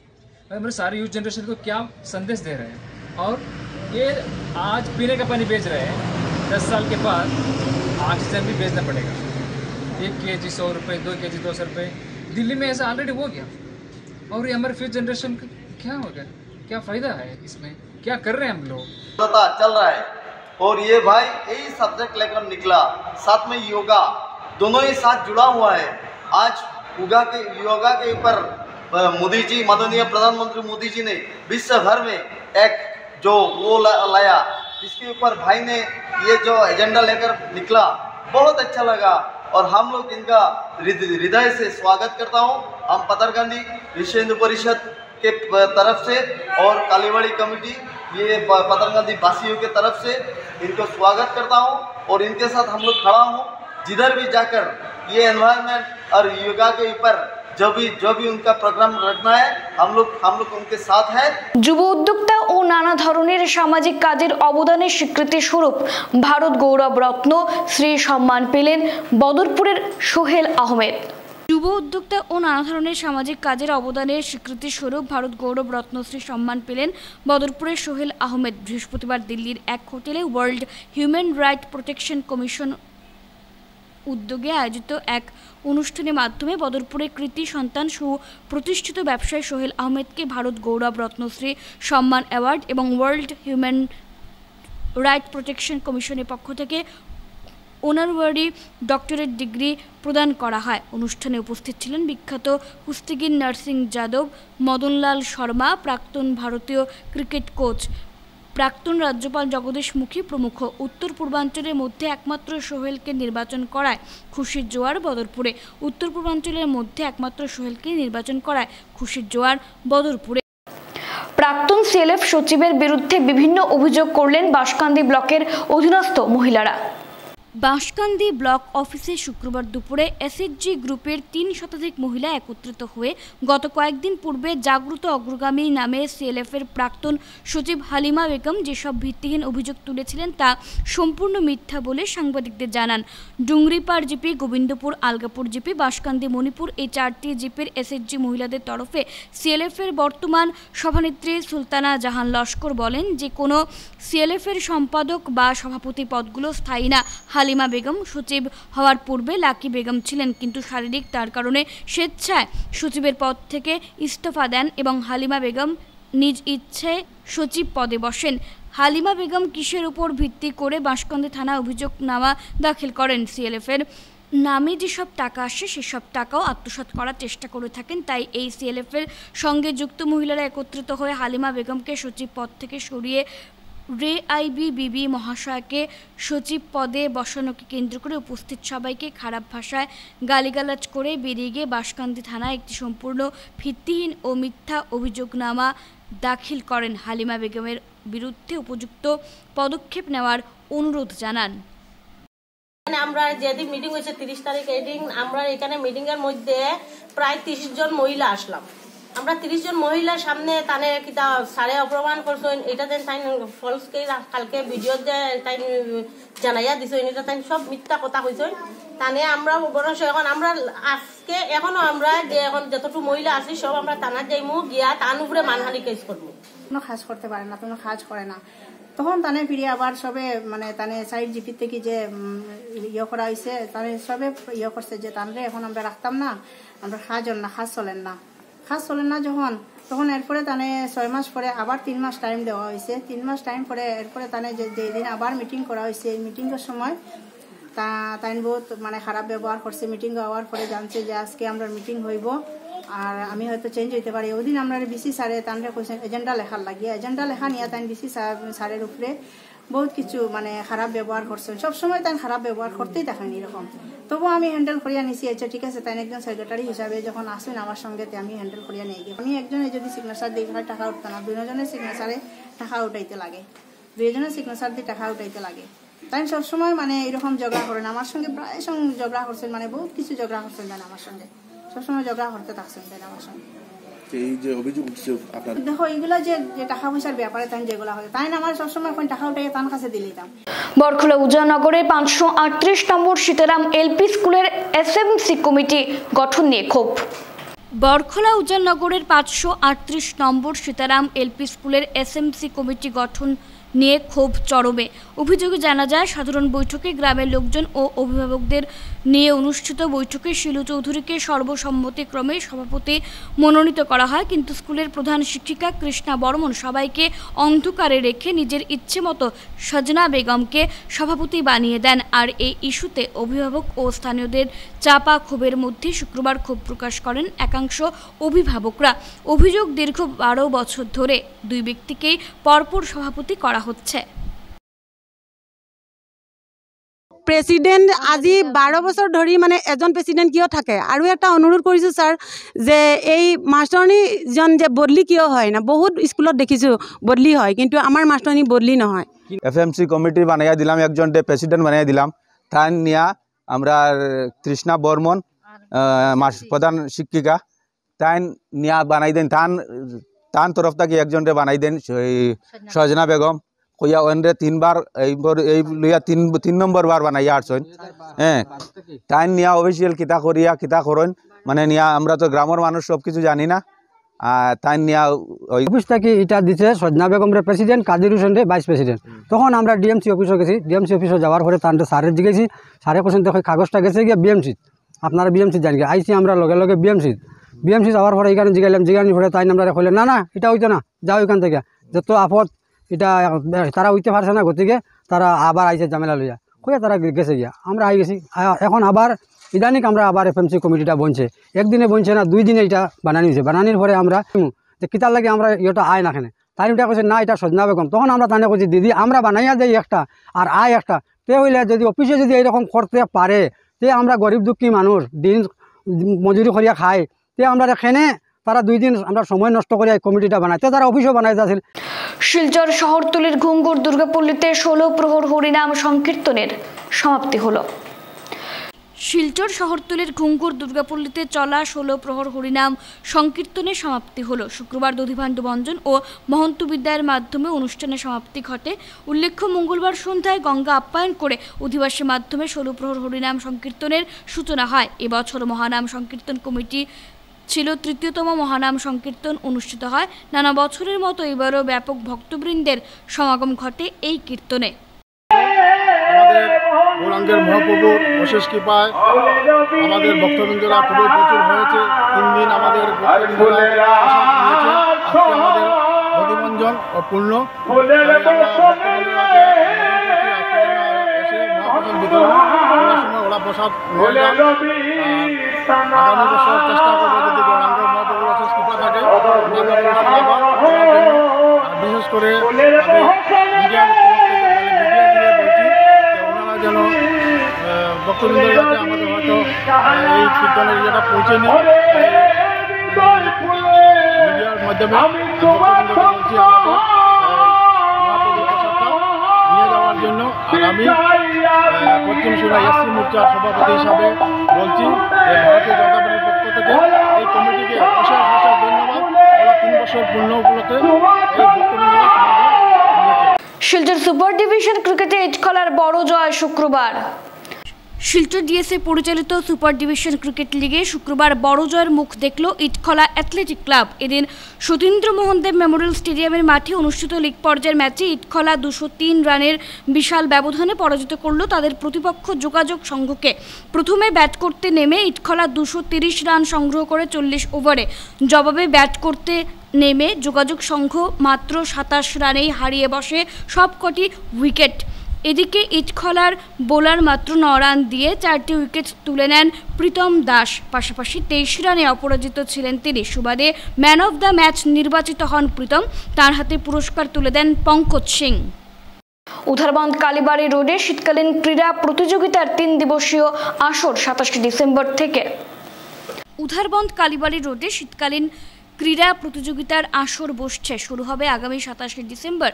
Speaker 14: हमारे सारे यूथ जनरेशन को क्या संदेश दे रहे हैं। और ये आज पीने का पानी बेच रहे हैं, 10 साल के बाद ऑक्सीजन भी बेचना पड़ेगा। 1 kg 100 रुपये, 2 kg 200 रुपये। दिल्ली में ऐसा ऑलरेडी हो गया। और ये हमारे फ्यूचर जनरेशन का क्या होगा, क्या फ़ायदा है इसमें, क्या कर रहे हैं हम लोग।
Speaker 15: चल रहा है और ये भाई यही सब्जेक्ट लेकर निकला, साथ में योगा दोनों ही साथ जुड़ा हुआ है। आज योगा के ऊपर मोदी जी, माननीय प्रधानमंत्री मोदी जी ने विश्व भर में एक जो वो लाया, इसके ऊपर भाई ने ये जो एजेंडा लेकर निकला, बहुत अच्छा लगा और हम लोग इनका हृदय से स्वागत करता हूँ। हम पाथरकांदी विश्व हिंदू परिषद के तरफ से और कालीवाड़ी कमेटी, ये पाथरकांदी वासियों के तरफ से इनको स्वागत करता हूँ और इनके साथ हम लोग खड़ा हूँ। जिधर भी जाकर ये एनवायरनमेंट और योगा के ऊपर जो भी उनका प्रोग्राम रखना है, हम लोग उनके साथ हैं।
Speaker 2: যুব উদ্যোক্তা ও নানা ধরনের সামাজিক কাজের অবদানের স্বীকৃতি স্বরূপ ভারত গৌরব রত্ন শ্রী সম্মান পেলেন বদরপুরের সোহেল আহমেদ। যুব উদ্যোক্তা ও নানা ধরনের সামাজিক কাজের অবদানের স্বীকৃতি স্বরূপ ভারত গৌরব রত্নশ্রী সম্মান পেলেন বদরপুরের সোহেল আহমেদ। বৃহস্পতিবার দিল্লির এক হোটেলে world human right protection commission উদ্যোগে আয়োজিত এক অনুষ্ঠানের মাধ্যমে বদরপুরের কৃতি সন্তান সুপ্রতিষ্ঠিত ব্যবসায়ী সোহেল আহমেদকে ভারত গৌরব রত্নশ্রী সম্মান অ্যাওয়ার্ড এবং ওয়ার্ল্ড হিউম্যান রাইট প্রোটেকশন কমিশনের পক্ষ থেকে অনারারি ডক্টরেট ডিগ্রি প্রদান করা হয়। অনুষ্ঠানে উপস্থিত ছিলেন বিখ্যাত কুস্তিগির নরসিং যাদব, মদনলাল শর্মা, প্রাক্তন ভারতীয় ক্রিকেট কোচ, প্রাক্তন রাজ্যপাল জগদীশ মুখী প্রমুখ। উত্তর পূর্বাঞ্চলের মধ্যে একমাত্র সোহেলকে নির্বাচন করায় খুশির জোয়ার বদরপুরে। উত্তর পূর্বাঞ্চলের মধ্যে একমাত্র সোহেলকে নির্বাচন করায় খুশির জোয়ার বদরপুরে। প্রাক্তন সিএলএফ সচিবের বিরুদ্ধে বিভিন্ন অভিযোগ করলেন বাঁশকান্দি ব্লকের অধীনস্থ মহিলারা। বাঁশকান্দি ব্লক অফিসে শুক্রবার দুপুরে এসএইচজি গ্রুপের 3 শতাধিক মহিলা একত্রিত হয়ে গত কয়েকদিন পূর্বে জাগ্রত অগ্রগামী নামে সিএলএফের প্রাক্তন সচিব হালিমা বেগম যেসব ভিত্তিহীন অভিযোগ তুলেছিলেন তা সম্পূর্ণ মিথ্যা বলে সাংবাদিকদের জানান। ডুংরিপাড় জিপি, গোবিন্দপুর, আলগাপুর জিপি, বাঁশকান্দি, মণিপুর এই 4টি জিপির এসএইচজি মহিলাদের তরফে সিএলএফের বর্তমান সভানেত্রী সুলতানা জাহান লস্কর বলেন যে কোনো সিএলএফের সম্পাদক বা সভাপতি পদগুলো স্থায়ী না। হালিমা বেগম সচিব হওয়ার পূর্বে লাকি বেগম ছিলেন, কিন্তু শারীরিক তার কারণে স্বেচ্ছায় সচিবের পদ থেকে ইস্তফা দেন এবং হালিমা বেগম নিজ ইচ্ছে সচিব পদে বসেন। হালিমা বেগম কিসের উপর ভিত্তি করে বাঁশকান্দি থানায় অভিযোগনামা দাখিল করেন? সিএলএফের নামে যেসব টাকা আসে সেসব টাকাও আত্মসাৎ করার চেষ্টা করে থাকেন। তাই এই সিএলএফের সঙ্গে যুক্ত মহিলারা একত্রিত হয়ে হালিমা বেগমকে সচিব পদ থেকে সরিয়ে রেআইবিবিবি মহাশয়কে সচিব পদে বসানোকে কেন্দ্র করে উপস্থিত সবাইকে খারাপ ভাষায় গালিগালাজ করে বেরিয়ে গিয়ে বাঁশকান্দি থানায় একটি সম্পূর্ণ ভিত্তিহীন ও মিথ্যা অভিযোগনামা দাখিল করেন। হালিমা বেগমের বিরুদ্ধে উপযুক্ত পদক্ষেপ নেওয়ার অনুরোধ জানান।
Speaker 16: আমরা যেদিন মিটিং হয়েছে 30 তারিখ, এদিন আমরা এখানে মিটিং এর মধ্যে প্রায় 30 জন মহিলা আসলাম। আমরা 30 জন মহিলার সামনে তানে কিতা সারে অপমান করছেন, এটা দেন তাই ফলস কে কালকে ভিডিও দে তাই জানাইয়া দিছেন, এটা তাই সব মিথ্যা কথা কইছেন। তানে আমরা বড় এখন আমরা আজকে এখনো আমরা যে এখন যতটুকু মহিলা আছি সব আমরা থানা যাইমু, গিয়া তার উপরে মানহানি কেস করবো।
Speaker 17: কোনো কাজ করতে পারে না, কোনো কাজ করে না। তখন তানে ফিরে আবার সবে মানে তানে সাইড জিপি থেকে যে ইয়ে করা হয়েছে তানে সবে ইয়ে করছে যে তানরে এখন আমরা রাখতাম না, আমরা কাজ চলেন না যখন তখন এরপরে তানে 6 মাস পরে আবার 3 মাস টাইম দেওয়া হয়েছে। 3 মাস টাইম পরে এরপরে তানে যেদিন আবার মিটিং করা হয়েছে, এই মিটিংয়ের সময় তাই বহুত মানে খারাপ ব্যবহার করছে। মিটিং হওয়ার পরে জানছে যে আজকে আমরা মিটিং হইব আর আমি হয়তো চেঞ্জ হইতে পারি। ওই দিন আমরা বিসি স্যারে তানরে কোয়েশ্চেন এজেন্ডা লেখার লাগিয়ে এজেন্ডা লেখা নিয়ে তাই বিসি স্যারের উপরে বহুত কিছু মানে খারাপ ব্যবহার করছেন। সবসময় তাই খারাপ ব্যবহার করতেই থাকেন এরকম। তবুও আমি হ্যান্ডেল করিয়া নিছি। আচ্ছা ঠিক আছে, তাই একজন সেক্রেটারি হিসাবে যখন আসেন আমার সঙ্গে আমি হ্যান্ডেল করিয়া নিয়ে গিয়ে আমি একজনে যদি সিগনেচার দিই টাকা উঠতো না, 2 জনের সিগনেচারে টাকা উঠাইতে লাগে, 2 জনের সিগনেচার দিয়ে টাকা উঠাইতে লাগে। তাই সবসময় মানে এরকম ঝগড়া করেন আমার সঙ্গে, প্রায় সঙ্গে ঝগড়া করছেন, মানে বহুত কিছু ঝগড়া করছেন দেন আমার সঙ্গে, সবসময় ঝগড়া করতে থাকছেন দেন আমার সঙ্গে।
Speaker 18: এই যে অভিযোগ উঠছে আপনার,
Speaker 17: দেখো এইগুলা যে টাকা পয়সার ব্যাপারে তাই যেগুলা হয় তাই আমার সবসময় কোন টাকা উঠাই তার কাছে দিয়ে দিতাম।
Speaker 2: বরখলা উজানগরের 538 নম্বর সীতারাম এলপি স্কুলের এসএমসি কমিটি গঠন নিয়ে ক্ষোভ। বরখলা উজানগরের 538 নম্বর সীতারাম এলপি স্কুলের এসএমসি কমিটি গঠন নিয়ে ক্ষোভ চরমে। অভিযোগে জানা যায়, সাধারণ বৈঠকে গ্রামের লোকজন ও অভিভাবকদের নিয়ে অনুষ্ঠিত বৈঠকে শিলু চৌধুরীকে সর্বসম্মতিক্রমে সভাপতি মনোনীত করা হয়, কিন্তু স্কুলের প্রধান শিক্ষিকা কৃষ্ণা বর্মন সবাইকে অন্ধকারে রেখে নিজের ইচ্ছে মতো সজনা বেগমকে সভাপতি বানিয়ে দেন। আর এই ইস্যুতে অভিভাবক ও স্থানীয়দের চাপা ক্ষোভের মধ্যে শুক্রবার ক্ষোভ প্রকাশ করেন একাংশ অভিভাবকরা। অভিযোগ দীর্ঘ 12 বছর ধরে 2 ব্যক্তিকেই পরপর সভাপতি করা হচ্ছে।
Speaker 19: প্রেসিডেন্ট আজি 12 বছর ধৰি মানে এজন প্রেসিডেন্ট কিয় থাকে। আৰু একটা অনুৰোধ কৰিছোঁ স্যার যে এই মাষ্টৰনীজন যে বদলি কিয় হয় না, বহুত স্কুলত দেখিছোঁ বদলি হয়, কিন্তু আমার মাষ্টৰনী বদলি নহয়।
Speaker 20: এফএমসি কমিটি বানাইয়া দিলাম, একজন প্রেসিডেন্ট বানাইয়া দিলাম, তাই নিয়া আমরা কৃষ্ণা বর্মন প্রধান শিক্ষিকা তাই নিয়া বানাই দেন, তান তরফ থেকে একজনরে বানাই দেন সজনা বেগম কইয়া ওনরে 3 বার এই লইয়া 3 নম্বর বার বানাইয়া আসছেন। হ্যাঁ, তাই নিয়া অফিসিয়াল কিতা করিয়া কিতা করেন মানে নিয়া আমরা তো গ্রামের মানুষ সব কিছু জানি না। তাই নিয়া
Speaker 21: অফিস থেকে এটা দিচ্ছে সজনা বেগম রে প্রেসিডেন্ট, কাদির হোসেন রে ভাইস প্রেসিডেন্ট। তখন আমরা ডিএমসি অফিসে গেছি, ডিএমসি অফিসে যাওয়ার পরে তার স্যারের জিজ্ঞেসি, স্যারে কোশ্চেন দেখো কাগজটা গেছে গিয়ে বিএমসি, আপনারা বিএমসি জানি আইসি আমরা লগে লগে বিএমসি যাওয়ার পরে এখানে জিগানি পরে তাই আমরা কইলেন না এটা হইতো না, যাও এখান থেকে যত আপদ এটা তারা হইতে পারছে না, গতিকে তারা আবার আইসে ঝামেলা লইয়া কইয়া তারা গেছে গিয়া আমরা আই গেছি। এখন আবার ইদানিক আমরা আবার এফএমসি কমিটিটা বনছে, একদিনে বনছে না 2 দিনে এটা বানানি হয়েছে। বানানির পরে আমরা যে কিতার লাগে আমরা এটা আয় না খেনে, তাই ওটা কইছে না এটা সজনা বেগম। তখন আমরা তানে কইছি দিদি আমরা বানাইয়া যাই একটা আর আয় একটা, তে হইলে যদি অফিসে যদি এইরকম করতে পারে তে আমরা গরিব দুঃখী মানুষ দিন মজুরি করিয়া খাই, তে আমরা এখানে তারা 2 দিন আমরা সময় নষ্ট করে এই কমিটিটা বানাইতে তারা অফিসও বানাই যাচ্ছিল।
Speaker 2: শিলচর শহরতলির ঘুঙ্গুর দুর্গাপল্লীতে 16 প্রহর হরিনাম সংকীর্তনের সমাপ্তি হলো। শিলচর শহরতলির ঘুঙ্গুর দুর্গাপল্লীতে চলা 16 প্রহর হরিনাম সংকীর্তনের সমাপ্তি হলো। শুক্রবার দধিভাণ্ডু বঞ্জন ও মহন্ত বিদ্যায়ের মাধ্যমে অনুষ্ঠানের সমাপ্তি ঘটে। উল্লেখ্য, মঙ্গলবার সন্ধ্যায় গঙ্গা আপ্যায়ন করে অধিবাসীর মাধ্যমে 16 প্রহর হরিনাম সংকীর্তনের সূচনা হয়। এবছর মহানাম সংকীর্তন কমিটি ছিল তৃতীয়তম মহানাম সংকীর্তন অনুষ্ঠিত হয়। নানা বছরের মতো এবারও ব্যাপক ভক্তবৃন্দের সমাগম ঘটে এই কীর্তনে।
Speaker 4: গৌরাঙ্গের মহাপ্রভুর অশেষ কৃপায় আমাদের ভক্তবৃন্দরা খুবই প্রচুর হয়েছে। 3 দিন আমাদের ভক্তবৃন্দরা আমাদের নদীমঞ্জন ও পূর্ণ ওরা প্রসাদ আগামী বছর চেষ্টা করবো যদি গৌরাঙ্গ মহাপ্রভুর অশেষ কৃপা থাকে। বিশেষ করে মিডিয়া দিয়ে বলছি ওনারা যেন ভক্তবৃন্দের কাছে আমাদের হয়তো এই কীর্তনের ইয়েটা পৌঁছেনি, মিডিয়ার মাধ্যমে ভক্তবৃন্দকে বলছি আমাদের মহাপ্রভুর প্রসাদটা নিয়ে যাওয়ার জন্য। আর আমি পশ্চিম শিলা এসসি মোর্চার সভাপতি হিসাবে বলছি যে ভারতীয় জনতা পার্টির পক্ষ থেকে এই কমিটিকে অশেষ অশেষ ধন্যবাদ। ওরা 3 বছর পূর্ণ উপলক্ষে এই ভক্তবৃন্দরা
Speaker 2: শিলচর সুপার ডিভিশন ক্রিকেটে ইটখলার বড় জয় শুক্রবার। শিলচর ডিএসএ পরিচালিত সুপার ডিভিশন ক্রিকেট লিগে শুক্রবার বড় জয়ের মুখ দেখল ইটখলা অ্যাথলেটিক ক্লাব। এদিন সতীন্দ্র মোহন দেব মেমোরিয়াল স্টেডিয়ামের মাঠে অনুষ্ঠিত লিগ পর্যায়ের ম্যাচে ইটখলা 203 রানের বিশাল ব্যবধানে পরাজিত করল তাদের প্রতিপক্ষ যোগাযোগ সংঘকে। প্রথমে ব্যাট করতে নেমে ইটখলা 230 রান সংগ্রহ করে 40 ওভারে। জবাবে ব্যাট করতে নেমে যোগাযোগ সংঘ মাত্র 27 রানেই হারিয়ে বসে সবকটি উইকেট। এদিকে ইটখলার বোলার মাত্র 9 রান দিয়ে 4টি উইকেট তুলে নেন প্রীতম দাস। পাশাপাশি 23 রানে অপরাজিত ছিলেন তিনি। সুবাদে ম্যান অফ দ্য ম্যাচ নির্বাচিত হন প্রীতম। তার হাতে পুরস্কার তুলে দেন পঙ্কজ সিং। উধারবন্দ কালীবাড়ি রোডে শীতকালীন ক্রীড়া প্রতিযোগিতার 3 দিবসীয় আসর 27 ডিসেম্বর থেকে। উধারবন্দ কালীবাড়ি রোডে শীতকালীন ক্রীড়া প্রতিযোগিতার আসর বসছে। শুরু হবে আগামী 27 ডিসেম্বর,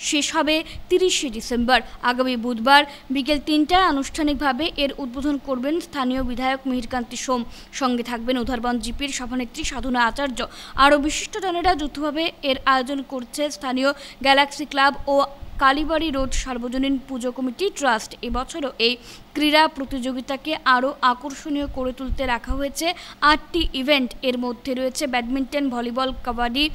Speaker 2: শেষ হবে 30 ডিসেম্বর। আগামী বুধবার বিকেল 3টায় আনুষ্ঠানিকভাবে এর উদ্বোধন করবেন স্থানীয় বিধায়ক মিহিরকান্তি সোম। সঙ্গে থাকবেন উধারবন্দ জিপির সভানেত্রী সাধনা আচার্য। আরও বিশিষ্টজনেরা যৌথভাবে এর আয়োজন করছে স্থানীয় গ্যালাক্সি ক্লাব ও কালীবাড়ি রোড সার্বজনীন পুজো কমিটি ট্রাস্ট। এবছরও এই ক্রীড়া প্রতিযোগিতাকে আরও আকর্ষণীয় করে তুলতে রাখা হয়েছে 8টি ইভেন্ট। এর মধ্যে রয়েছে badminton, volleyball, kabaddi,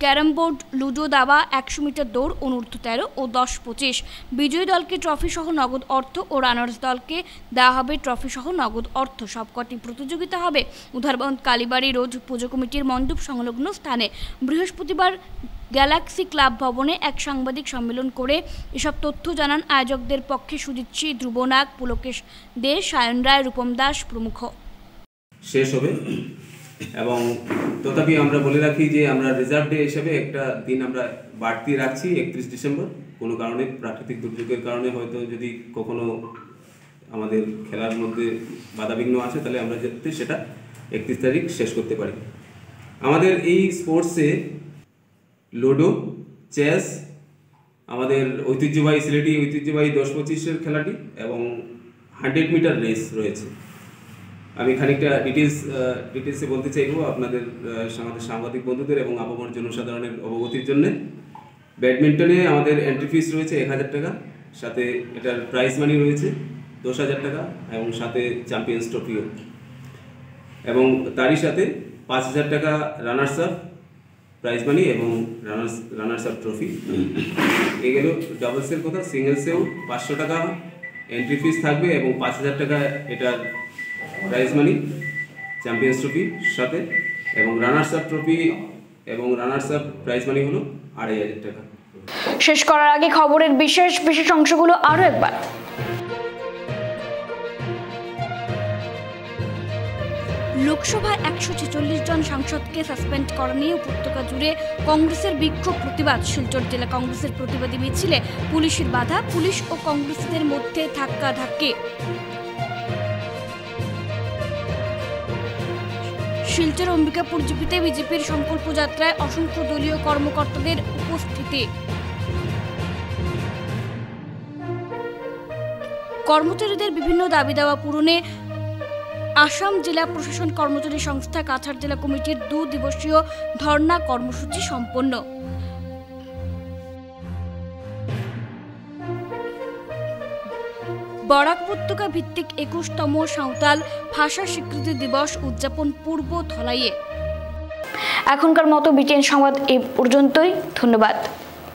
Speaker 2: carrom board, ludo, দাবা, 100 মিটার দৌড়, অনূর্ধ্ব 13 ও 10-25। বিজয়ী দলকে ট্রফি সহ নগদ অর্থ ও রানার্স দলকে দেওয়া হবে ট্রফি সহ নগদ অর্থ। সবকটি প্রতিযোগিতা হবে উধারবন্দ কালীবাড়ি রোড পুজো কমিটির মণ্ডপ সংলগ্ন স্থানে। বৃহস্পতিবার গ্যালাক্সি ক্লাব ভবনে এক সাংবাদিক সম্মেলন করে এসব তথ্য জানান আয়োজকদের পক্ষে সুজিতশ্রী, ধ্রুব নাগ, পুলকেশ দে, সায়ন রায়, রূপম দাস প্রমুখ।
Speaker 3: শেষ হবে এবং তথাপি আমরা বলে রাখি যে আমরা রিজার্ভ ডে হিসেবে একটা দিন আমরা বাড়তি রাখছি 31 ডিসেম্বর। কোনো কারণে প্রাকৃতিক দুর্যোগের কারণে হয়তো যদি কখনো আমাদের খেলার মধ্যে বাধাবিঘ্ন আসে তাহলে আমরা যাতে সেটা 31 তারিখ শেষ করতে পারি। আমাদের এই স্পোর্টসে লুডো, চেস, আমাদের ঐতিহ্যবাহী সিলেটি ঐতিহ্যবাহী 10-25-এর খেলাটি এবং 100 মিটার রেস রয়েছে। আমি খানিকটা ডিটেলসে বলতে চাইব আপনাদের আমাদের সাংবাদিক বন্ধুদের এবং আপামর জনসাধারণের অবগতির জন্য। ব্যাডমিন্টনে আমাদের এন্ট্রি ফিস রয়েছে 1000 টাকা, সাথে এটার প্রাইজ মানি রয়েছে 10,000 টাকা এবং সাথে চ্যাম্পিয়ন্স ট্রফিও, এবং তারই সাথে 5,000 টাকা রানার্স আপ প্রাইজ মানি এবং রানার্স আপ ট্রফি। এই গেল ডাবলসের কথা। সিঙ্গেলসেও 500 টাকা এন্ট্রি ফিস থাকবে এবং 5,000 টাকা এটার প্রাইজ মানি চ্যাম্পিয়ন্স ট্রফির সাথে, এবং রানার্স আপ ট্রফি এবং রানার্স আপ প্রাইজ মানি হলো 2,500 টাকা।
Speaker 2: শেষ করার আগে খবরের বিশেষ অংশগুলো আরো একবার। লোকসভায় 146 জন সাংসদকে সাসপেন্ড করা নিয়ে উপত্যকা জুড়ে কংগ্রেসের বিক্ষোভ প্রতিবাদ। শিলচর জেলা কংগ্রেসের প্রতিবাদী মিছিলে পুলিশের বাধা, পুলিশ ও কংগ্রেসীদের মধ্যে ধাক্কাধাক্কি। শিলচর অম্বিকাপুর জিপিতে বিজেপির সংকল্প যাত্রায় অসংখ্য দলীয় কর্মকর্তাদের উপস্থিতি। কর্মচারীদের বিভিন্ন দাবি দাওয়া পূরণে আসাম জেলা প্রশাসন কর্মচারী সংস্থা কাছাড় জেলা কমিটির 2 দিবসীয় ধর্ণা কর্মসূচি সম্পন্ন।
Speaker 1: বরাক উপত্যকা ভিত্তিক 21তম সাঁওতাল ভাষা স্বীকৃতি দিবস উদযাপন পূর্ব ধলাইয়ে।
Speaker 2: এখনকার মতো বিটিএন সংবাদ এই পর্যন্তই। ধন্যবাদ।